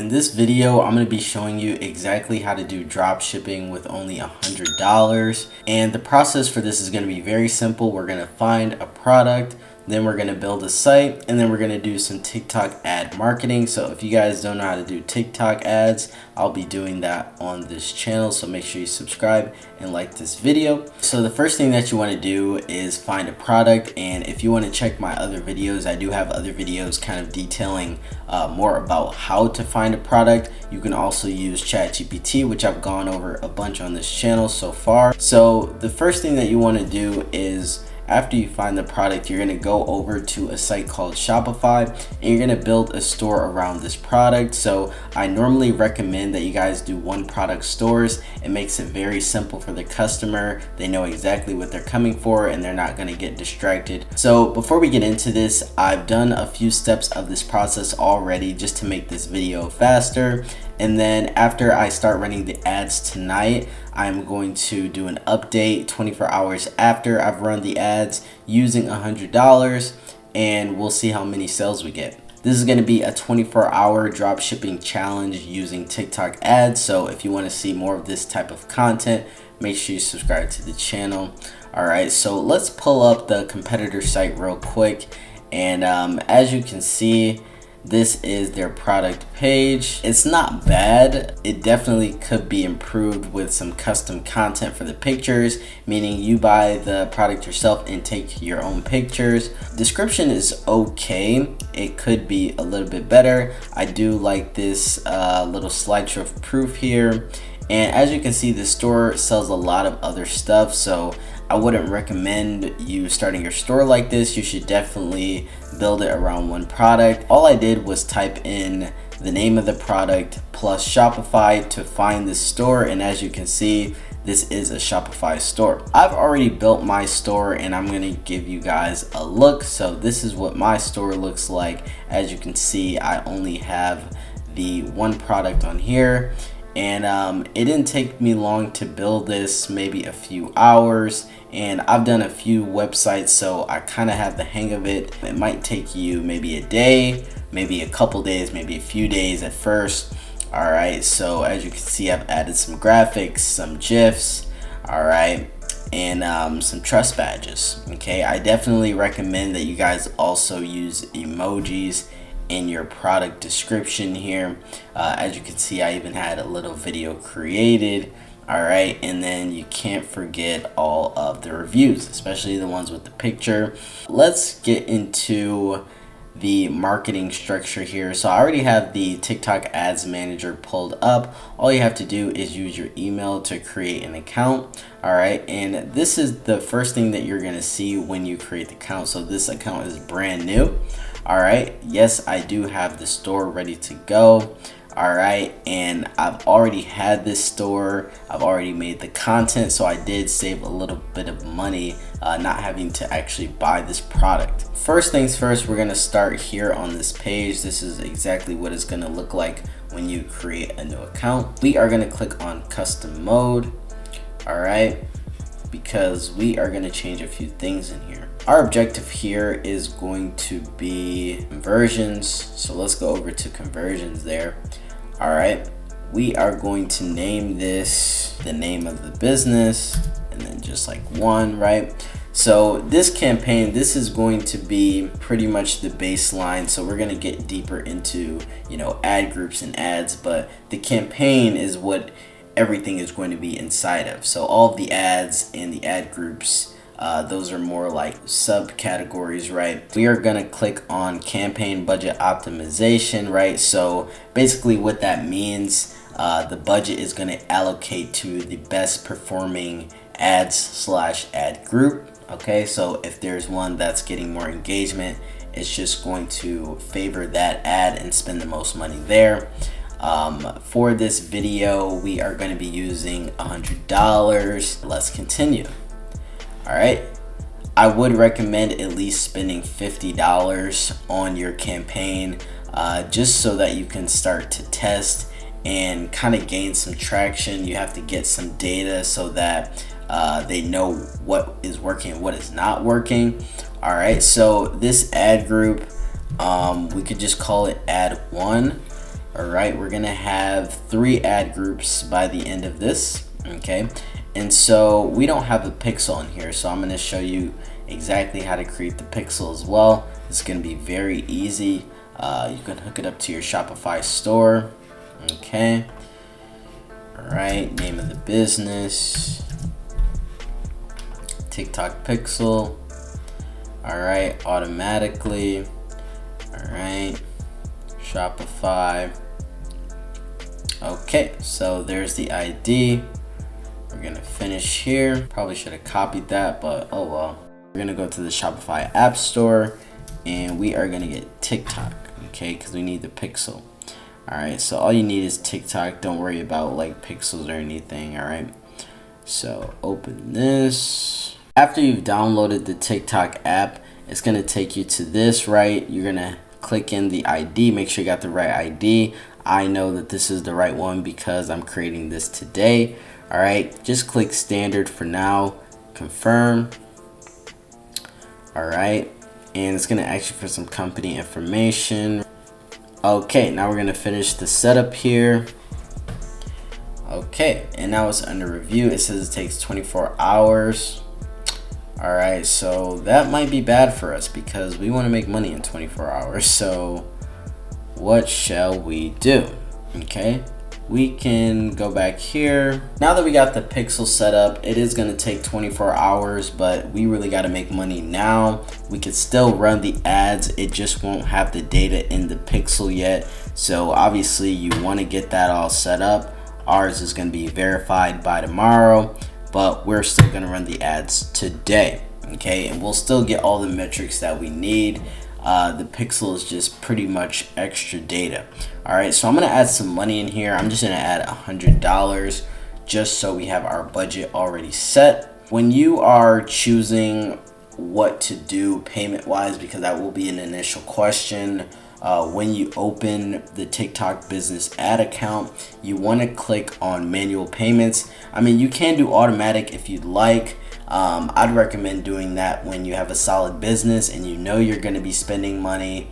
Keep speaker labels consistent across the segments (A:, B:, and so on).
A: in this video, I'm going to be showing you exactly how to do drop shipping with only $100. And the process for this is going to be very simple. We're going to find a product, then we're going to build a site, and then we're going to do some TikTok ad marketing. So if you guys don't know how to do TikTok ads, I'll be doing that on this channel. So make sure you subscribe and like this video. So the first thing that you want to do is find a product. And if you want to check my other videos, I do have other videos kind of detailing more about how to find a product. You can also use Chat GPT, which I've gone over a bunch on this channel so far. So the first thing that you want to do is, after you find the product, you're going to go over to a site called Shopify and you're going to build a store around this product. So I normally recommend that you guys do one product stores. It makes it very simple for the customer. They know exactly what they're coming for and they're not going to get distracted. So before we get into this, I've done a few steps of this process already just to make this video faster. And then after I start running the ads tonight, I'm going to do an update 24 hours after I've run the ads using $100, and we'll see how many sales we get. This is going to be a 24-hour drop shipping challenge using TikTok ads. So if you want to see more of this type of content, make sure you subscribe to the channel. All right, so let's pull up the competitor site real quick. And as you can see, this is their product page. It's not bad. It definitely could be improved with some custom content for the pictures, meaning you buy the product yourself and take your own pictures. Description is okay. It could be a little bit better. I do like this little slideshow of proof here. And as you can see, the store sells a lot of other stuff, so I wouldn't recommend you starting your store like this. You should definitely build it around one product. All I did was type in the name of the product plus Shopify to find this store, and as you can see, this is a Shopify store. I've already built my store and I'm going to give you guys a look. So this is what my store looks like. As you can see, I only have the one product on here. And it didn't take me long to build this, maybe a few hours, and I've done a few websites, so I kind of have the hang of it. It might take you maybe a day, maybe a couple days, maybe a few days at first. All right, so as you can see, I've added some graphics, some GIFs, all right, and some trust badges. Okay, I definitely recommend that you guys also use emojis in your product description here. As you can see, I even had a little video created. All right, and then you can't forget all of the reviews, especially the ones with the picture. Let's get into the marketing structure here. So I already have the TikTok ads manager pulled up. All you have to do is use your email to create an account. All right, and this is the first thing that you're going to see when you create the account. So this account is brand new. All right, yes, I do have the store ready to go. All right, and I've already had this store. I've already made the content, so I did save a little bit of money not having to actually buy this product. First things first, we're gonna start here on this page. This is exactly what it's gonna look like when you create a new account. We are gonna click on custom mode, all right, because we are gonna change a few things in here. Our objective here is going to be conversions. So let's go over to conversions there. All right, we are going to name this the name of the business and then just like one, right? So this campaign, this is going to be pretty much the baseline. So we're gonna get deeper into, you know, ad groups and ads, but the campaign is what everything is going to be inside of. So all of the ads and the ad groups, those are more like subcategories, right? We are gonna click on campaign budget optimization, right? So basically what that means, the budget is gonna allocate to the best performing ads slash ad group. Okay, so if there's one that's getting more engagement, it's just going to favor that ad and spend the most money there. For this video, we are going to be using $100. Let's continue. All right, I would recommend at least spending $50 on your campaign just so that you can start to test and kind of gain some traction. You have to get some data so that they know what is working and what is not working. All right, so this ad group, we could just call it ad 1. All right, we're gonna have 3 ad groups by the end of this, okay? And so we don't have a pixel in here, so I'm gonna show you exactly how to create the pixel as well. It's gonna be very easy. You can hook it up to your Shopify store, okay? All right, name of the business, TikTok pixel. All right, automatically. All right, Shopify. Okay, so there's the ID. We're gonna finish here. Probably should have copied that, but oh well. We're gonna go to the Shopify App Store and we are gonna get TikTok, okay, because we need the pixel. All right, so all you need is TikTok. Don't worry about like pixels or anything, all right? So open this. After you've downloaded the TikTok app, it's gonna take you to this, right? You're gonna click in the ID, make sure you got the right ID. I know that this is the right one because I'm creating this today. All right, just click standard for now, confirm. All right, and it's gonna ask you for some company information. Okay, now we're gonna finish the setup here. Okay, and now it's under review. It says it takes 24 hours. All right, so that might be bad for us because we want to make money in 24 hours. So what shall we do? Okay, we can go back here. Now that we got the pixel set up, it is going to take 24 hours, but we really got to make money now. We could still run the ads. It just won't have the data in the pixel yet. So obviously you want to get that all set up. Ours is going to be verified by tomorrow, but we're still going to run the ads today, okay? And we'll still get all the metrics that we need. The pixel is just pretty much extra data. All right, so I'm going to add some money in here. I'm just going to add $100 just so we have our budget already set. When you are choosing what to do payment wise, because that will be an initial question, when you open the TikTok business ad account, you want to click on manual payments. I mean, you can do automatic if you'd like. I'd recommend doing that when you have a solid business and you know you're going to be spending money,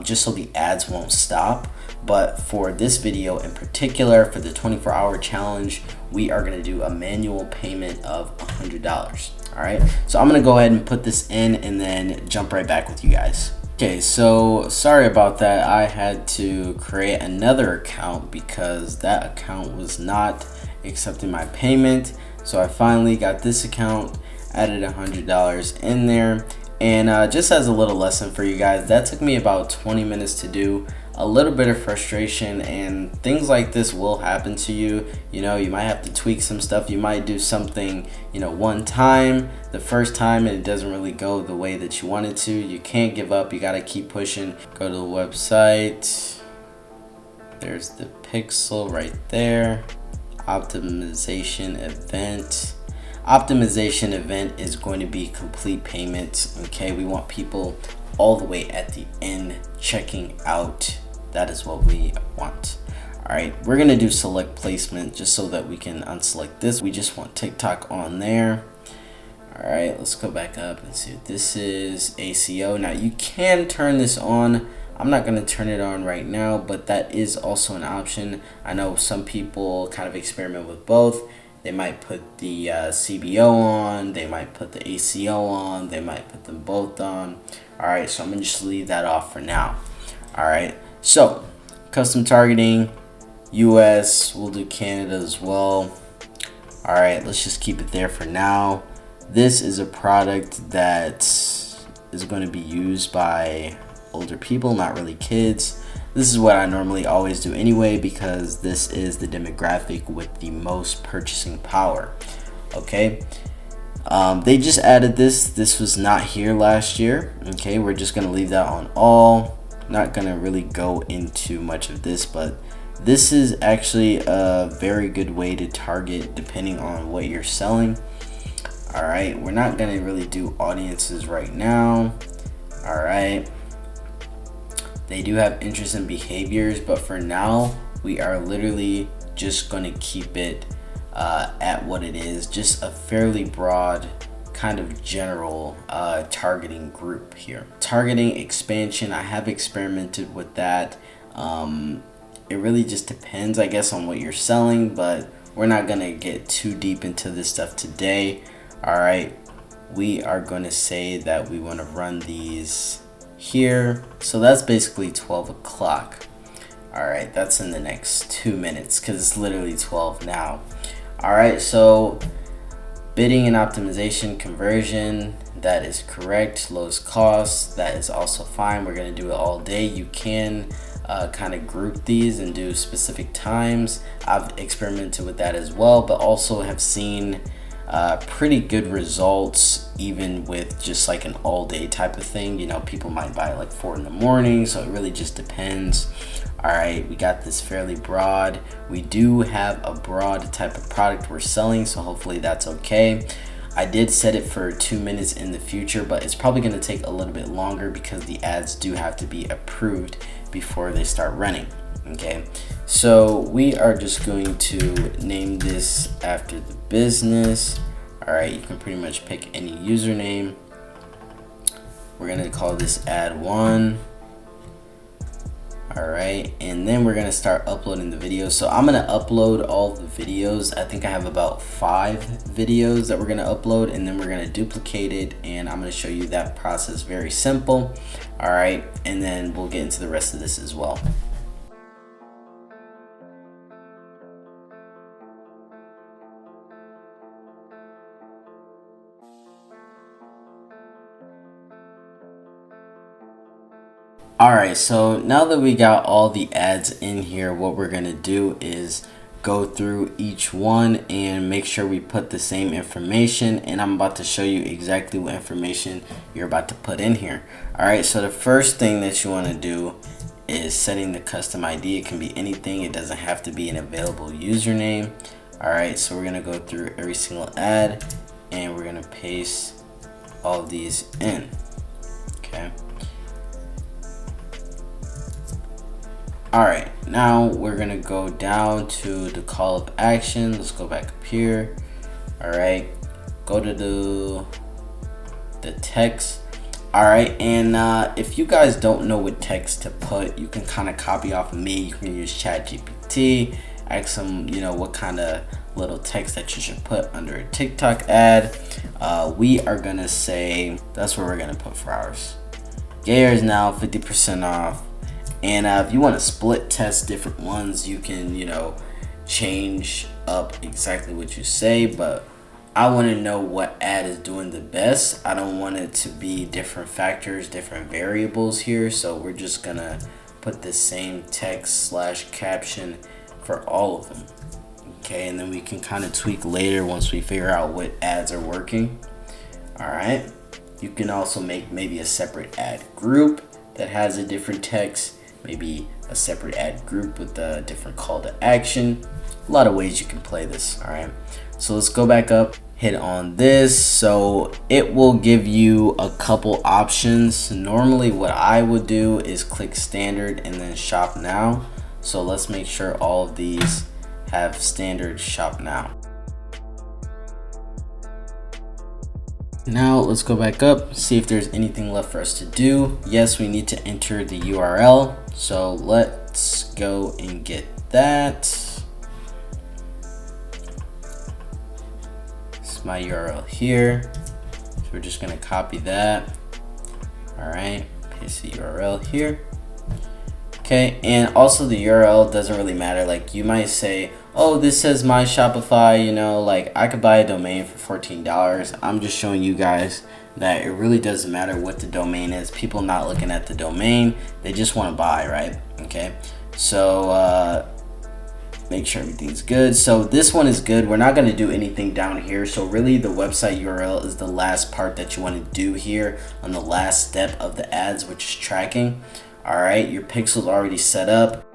A: just so the ads won't stop. But for this video in particular, for the 24-hour challenge, we are going to do a manual payment of $100. All right, so I'm going to go ahead and put this in and then jump right back with you guys. Okay, so sorry about that. I had to create another account because that account was not accepting my payment. So I finally got this account, added $100 in there. And just as a little lesson for you guys, that took me about 20 minutes to do. A little bit of frustration, and things like this will happen to you. You know, you might have to tweak some stuff. You might do something, you know, one time, the first time, and it doesn't really go the way that you want it to. You can't give up. You got to keep pushing. Go to the website. There's the pixel right there. Optimization event. Optimization event is going to be complete payments. Okay, we want people all the way at the end checking out. That is what we want. All right, we're gonna do select placement just so that we can unselect this. We just want TikTok on there. All right, let's go back up and see what this is. ACO. Now you can turn this on. I'm not gonna turn it on right now, but that is also an option. I know some people kind of experiment with both. They might put the CBO on, they might put the ACO on, they might put them both on. All right, so I'm gonna just leave that off for now. All right, so custom targeting, US, we'll do Canada as well. All right, let's just keep it there for now. This is a product that is going to be used by older people, not really kids. This is what I normally always do anyway because this is the demographic with the most purchasing power. Okay, they just added this was not here last year. Okay, we're just gonna leave that on all. Not gonna really go into much of this, but this is actually a very good way to target depending on what you're selling. All right, we're not gonna really do audiences right now. All right, they do have interest in behaviors, but for now we are literally just going to keep it at what it is, just a fairly broad kind of general targeting group here. Targeting expansion, I have experimented with that. it really just depends, I guess, on what you're selling, but we're not gonna get too deep into this stuff today. All right, we are going to say that we want to run these here. So that's basically 12 o'clock. All right, that's in the next 2 minutes because it's literally 12 now. All right, so bidding and optimization, conversion, that is correct. Lowest cost, that is also fine. We're going to do it all day. You can kind of group these and do specific times. I've experimented with that as well, but also have seen pretty good results even with just like an all day type of thing. You know, people might buy like 4 in the morning, so it really just depends. All right, we got this fairly broad. We do have a broad type of product we're selling, so hopefully that's okay. I did set it for 2 minutes in the future, but it's probably going to take a little bit longer because the ads do have to be approved before they start running. Okay, so we are just going to name this after the business. All right, you can pretty much pick any username. We're going to call this ad 1. All right, and then we're gonna start uploading the videos. So I'm gonna upload all the videos. I think I have about 5 videos that we're gonna upload, and then we're gonna duplicate it, and I'm gonna show you that process. Very simple. All right, and then we'll get into the rest of this as well. All right, so now that we got all the ads in here, what we're gonna do is go through each one and make sure we put the same information, and I'm about to show you exactly what information you're about to put in here. All right, so the first thing that you want to do is setting the custom ID. It can be anything, it doesn't have to be an available username. All right, so we're gonna go through every single ad and we're gonna paste all of these in. Okay. All right, now we're gonna go down to the call of action. Let's go back up here. All right, go to the text. All right, and if you guys don't know what text to put, you can kind of copy off of me. You can use Chat GPT, ask them, you know, what kind of little text that you should put under a TikTok ad. We are gonna say, that's what we're gonna put for ours. Gayer is now 50% off. And if you want to split test different ones, you can, you know, change up exactly what you say, but I want to know what ad is doing the best. I don't want it to be different factors, different variables here. So we're just gonna put the same text / caption for all of them. Okay, and then we can kind of tweak later once we figure out what ads are working. All right, you can also make maybe a separate ad group that has a different text, maybe a separate ad group with a different call to action. A lot of ways you can play this. All right, so let's go back up, hit on this. So it will give you a couple options. Normally what I would do is click standard and then shop now. So let's make sure all of these have standard shop now. Now let's go back up, see if there's anything left for us to do. Yes, we need to enter the URL. So let's go and get that. It's my URL here. So we're just gonna copy that. All right, paste the URL here. Okay, and also the URL doesn't really matter. Like you might say, oh, this says my Shopify, you know, like I could buy a domain for $14. I'm just showing you guys that it really doesn't matter what the domain is. People not looking at the domain, they just want to buy, right? Okay, so make sure everything's good. So this one is good. We're not going to do anything down here. So really the website URL is the last part that you want to do here on the last step of the ads, which is tracking. All right, your pixel's already set up.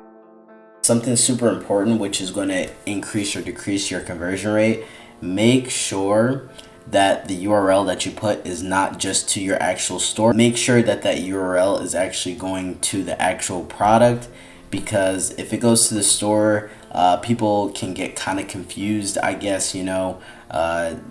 A: Something super important, which is going to increase or decrease your conversion rate. Make sure that the URL that you put is not just to your actual store. Make sure that that URL is actually going to the actual product, because if it goes to the store, people can get kind of confused, I guess, you know,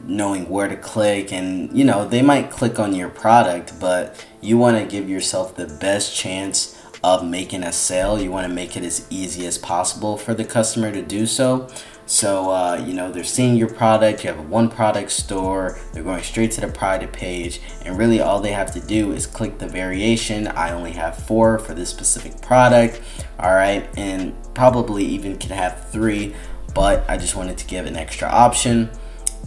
A: knowing where to click, and you know, they might click on your product, but you want to give yourself the best chance of making a sale. You want to make it as easy as possible for the customer to do so. So, you know, they're seeing your product, you have a one product store, they're going straight to the product page, and really all they have to do is click the variation. I only have 4 for this specific product, all right, and probably even could have 3, but I just wanted to give an extra option,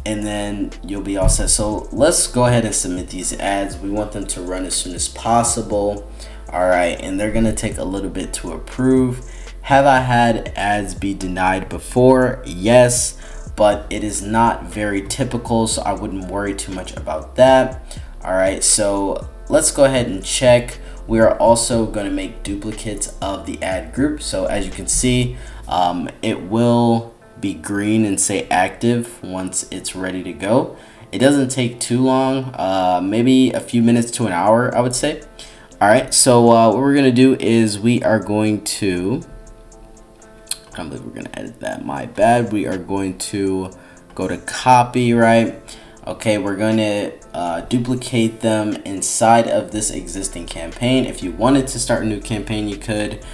A: and then you'll be all set. So let's go ahead and submit these ads. We want them to run as soon as possible, all right, and they're gonna take a little bit to approve. Have I had ads be denied before? Yes, but it is not very typical, so I wouldn't worry too much about that. All right, so let's go ahead and check. We are also going to make duplicates of the ad group. So as you can see, it will be green and say active once it's ready to go. It doesn't take too long, maybe a few minutes to an hour, I would say. All right, so what we're going to do is we are going to, I don't believe we're going to edit that, my bad. We are going to go to copy, right? Okay, we're going to duplicate them inside of this existing campaign. If you wanted to start a new campaign, you could.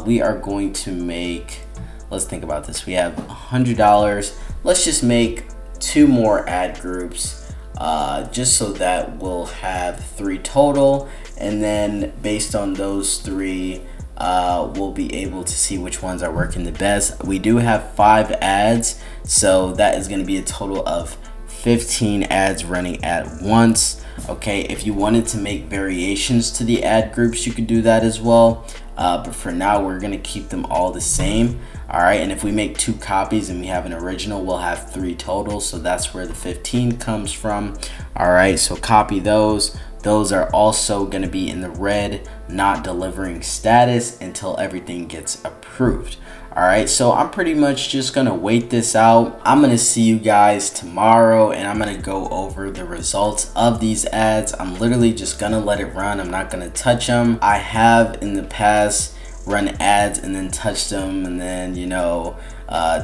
A: We are going to make, let's think about this. We have $100. Let's just make 2 more ad groups, just so that we'll have 3 total. And then based on those 3, we'll be able to see which ones are working the best. We do have 5 ads, so that is going to be a total of 15 ads running at once. Okay, if you wanted to make variations to the ad groups, you could do that as well, but for now we're going to keep them all the same. All right, and if we make 2 copies and we have an original, we'll have 3 total, so that's where the 15 comes from. All right, so copy those. Those are also going to be in the red, not delivering status, until everything gets approved. All right, so I'm pretty much just going to wait this out. I'm going to see you guys tomorrow, and I'm going to go over the results of these ads. I'm literally just going to let it run. I'm not going to touch them. I have in the past run ads and then touch them, and then, you know,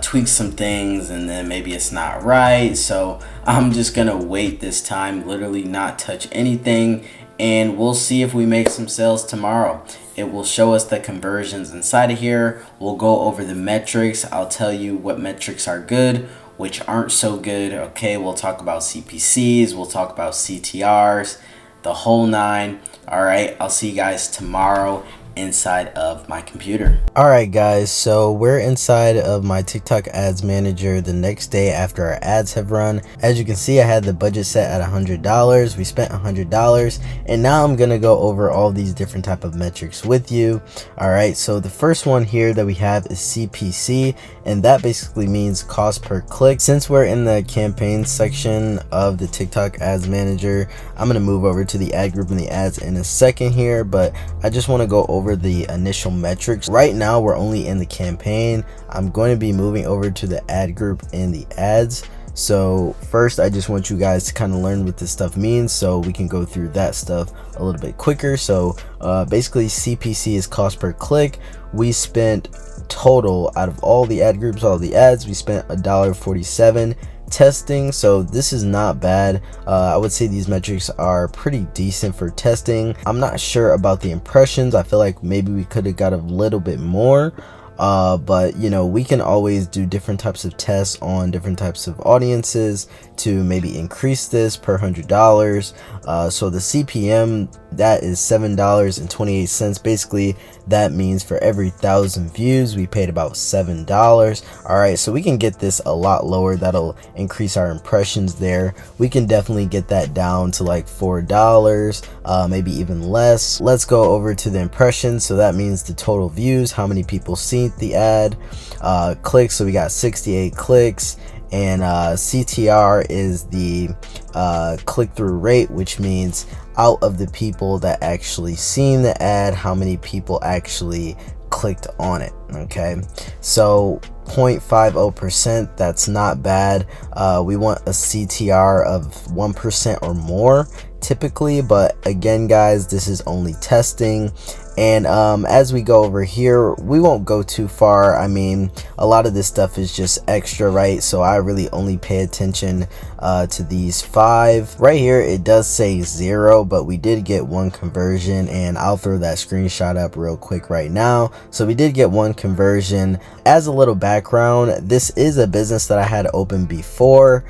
A: tweak some things, and then maybe it's not right. So I'm just gonna wait this time, literally not touch anything, and we'll see if we make some sales tomorrow. It will show us the conversions inside of here. We'll go over the metrics. I'll tell you what metrics are good, which aren't so good. Okay, we'll talk about CPCs, we'll talk about CTRs, the whole 9. All right, I'll see you guys tomorrow inside of my computer. All right guys, so we're inside of my TikTok ads manager the next day after our ads have run. As you can see, I had the budget set at $100. We spent $100, and now I'm gonna go over all these different type of metrics with you. All right, so the first one here that we have is CPC, and that basically means cost per click. Since we're in the campaign section of the TikTok ads manager, I'm gonna move over to the ad group and the ads in a second here, but I just want to go over the initial metrics. Right now we're only in the campaign. I'm going to be moving over to the ad group and the ads. So first, I just want you guys to kind of learn what this stuff means so we can go through that stuff a little bit quicker. So basically CPC is cost per click. We spent total out of all the ad groups, all the ads, we spent $1.47 testing, so this is not bad. I would say these metrics are pretty decent for testing. I'm not sure about the impressions. I feel like maybe we could have got a little bit more, but you know, we can always do different types of tests on different types of audiences to maybe increase this per $100. So the CPM, that is $7.28. Basically that means for every 1,000 views we paid about $7. All right, so we can get this a lot lower. That'll increase our impressions there. We can definitely get that down to like $4, maybe even less. Let's go over to the impressions. So that means the total views, how many people seen the ad. Clicks, so we got 68 clicks, and CTR is the click-through rate, which means out of the people that actually seen the ad, how many people actually clicked on it. Okay, so 0.50%, that's not bad. We want a CTR of 1% or more typically, but again guys, this is only testing, And as we go over here, we won't go too far. I mean, a lot of this stuff is just extra, right? So I really only pay attention to these 5 right here. It does say 0, but we did get 1 conversion, and I'll throw that screenshot up real quick right now. So we did get 1 conversion. As a little background, this is a business that I had open before.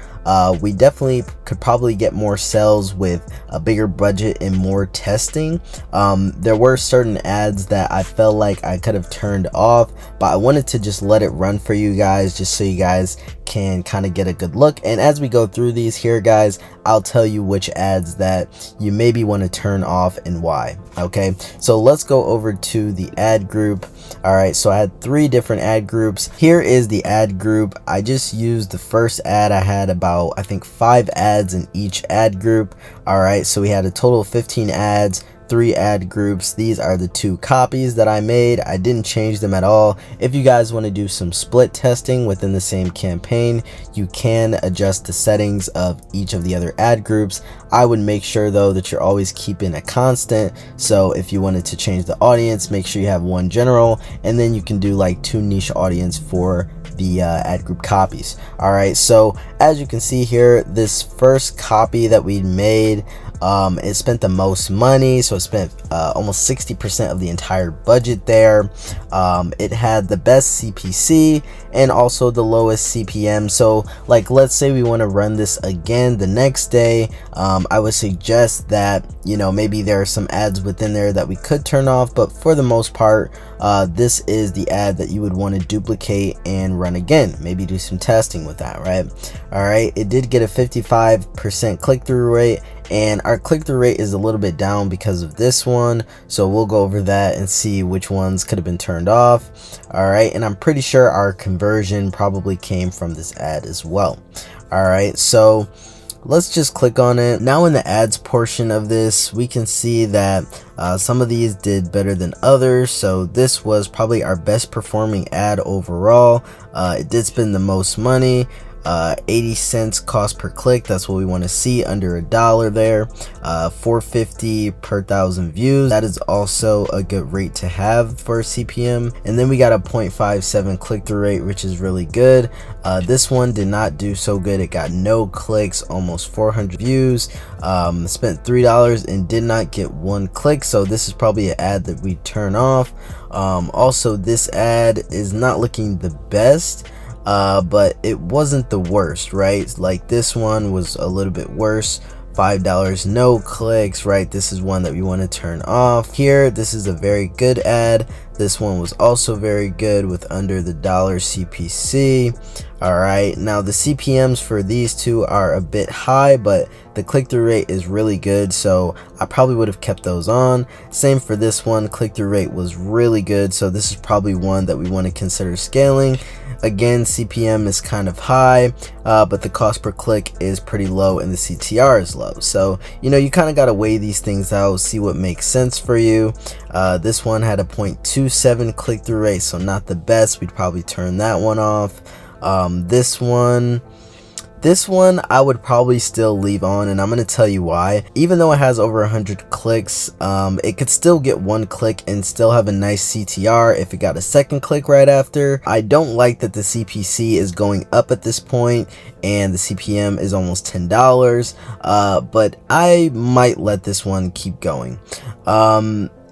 A: We definitely could probably get more sales with a bigger budget and more testing. There were certain ads that I felt like I could have turned off, but I wanted to just let it run for you guys, just so you guys can kind of get a good look. And as we go through these here, guys, I'll tell you which ads that you maybe want to turn off and why. Okay, so let's go over to the ad group. All right, so I had 3 different ad groups. Here is the ad group. I just used the first ad. I had about, I think, 5 ads in each ad group. All right, so we had a total of 15 ads, 3 ad groups. These are the 2 copies that I made. I didn't change them at all. If you guys want to do some split testing within the same campaign, you can adjust the settings of each of the other ad groups. I would make sure though that you're always keeping a constant. So if you wanted to change the audience, make sure you have 1 general, and then you can do like 2 niche audience for the ad group copies. All right, so as you can see here, this first copy that we made, it spent the most money, so it spent almost 60% of the entire budget there. It had the best CPC and also the lowest CPM. So like, let's say we want to run this again the next day, I would suggest that, you know, maybe there are some ads within there that we could turn off, but for the most part, this is the ad that you would want to duplicate and run again. Maybe do some testing with that, right? All right, it did get a 55% click-through rate, and our click-through rate is a little bit down because of this one, so we'll go over that and see which ones could have been turned off. All right, and I'm pretty sure our conversion probably came from this ad as well. All right, so let's just click on it. Now in the ads portion of this, we can see that some of these did better than others. So this was probably our best performing ad overall. It did spend the most money. 80 cents cost per click. That's what we want to see, under $1 there. 450 per 1,000 views. That is also a good rate to have for CPM. And then we got a 0.57 click-through rate, which is really good. This one did not do so good. It got no clicks, almost 400 views. Spent $3 and did not get 1 click. So this is probably an ad that we turn off. Also, this ad is not looking the best, but it wasn't the worst, right? Like, this one was a little bit worse. $5, no clicks, right? This is one that we want to turn off. Here, this is a very good ad. This one was also very good with under the $1 CPC. All right, now the CPMs for these 2 are a bit high, but the click-through rate is really good, so I probably would have kept those on. Same for this one, click-through rate was really good, so this is probably one that we want to consider scaling. Again, CPM is kind of high, but the cost per click is pretty low and the CTR is low. So, you know, you kind of got to weigh these things out, see what makes sense for you. This one had a 0.27 click-through rate, so not the best. We'd probably turn that one off. This one I would probably still leave on, and I'm going to tell you why. Even though it has over 100 clicks, it could still get 1 click and still have a nice CTR if it got a second click right after. I don't like that the CPC is going up at this point and the CPM is almost $10, but I might let this one keep going.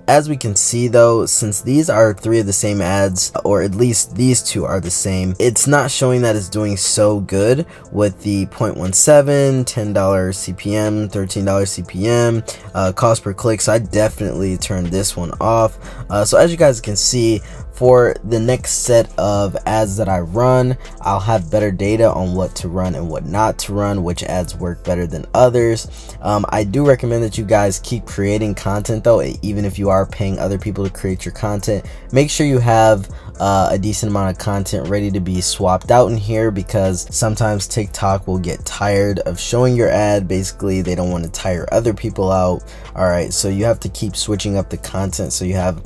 A: As we can see though, since these are 3 of the same ads, or at least these 2 are the same, it's not showing that it's doing so good with the 0.17, $10 CPM, $13 CPM, cost per click. So I definitely turned this one off. So as you guys can see, for the next set of ads that I run, I'll have better data on what to run and what not to run, which ads work better than others. I do recommend that you guys keep creating content though, even if you are paying other people to create your content. Make sure you have a decent amount of content ready to be swapped out in here, because sometimes TikTok will get tired of showing your ad. Basically, they don't want to tire other people out. All right, so you have to keep switching up the content so you have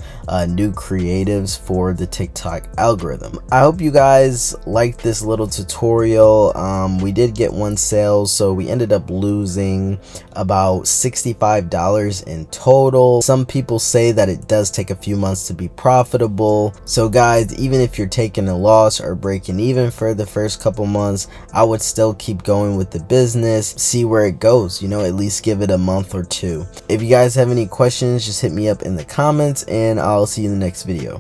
A: new creatives for the TikTok algorithm. I hope you guys liked this little tutorial. We did get one sale, so we ended up losing about $65 in total. Some people say that it does take a few months to be profitable. So guys, even if you're taking a loss or breaking even for the first couple months, I would still keep going with the business, see where it goes, you know, at least give it a month or two. If you guys have any questions, just hit me up in the comments, and I'll see you in the next video.